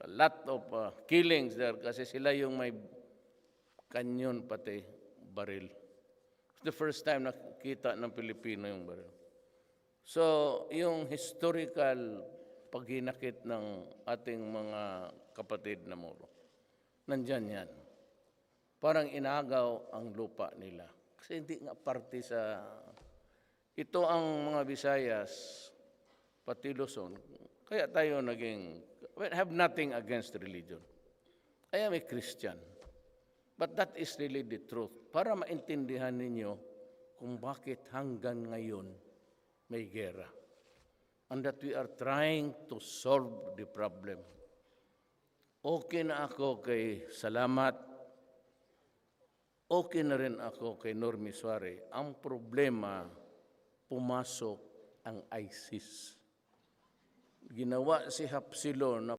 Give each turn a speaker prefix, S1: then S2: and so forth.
S1: a lot of killings there kasi sila yung may kanyon pati baril. It's the first time nakita ng Pilipino yung baril. So, yung historical paghinakit ng ating mga kapatid na Moro, nandyan yan. Parang inagaw ang lupa nila. Kasi hindi nga parte sa... Ito ang mga Visayas, pati Luzon. Kaya tayo naging... We have nothing against religion. I am a Christian. But that is really the truth. Para maintindihan ninyo kung bakit hanggang ngayon may gera. And that we are trying to solve the problem. Okay na ako kay Salamat. Okay na rin ako kay Normie Suare. Ang problema, pumasok ang ISIS. Ginawa si Hapsilo na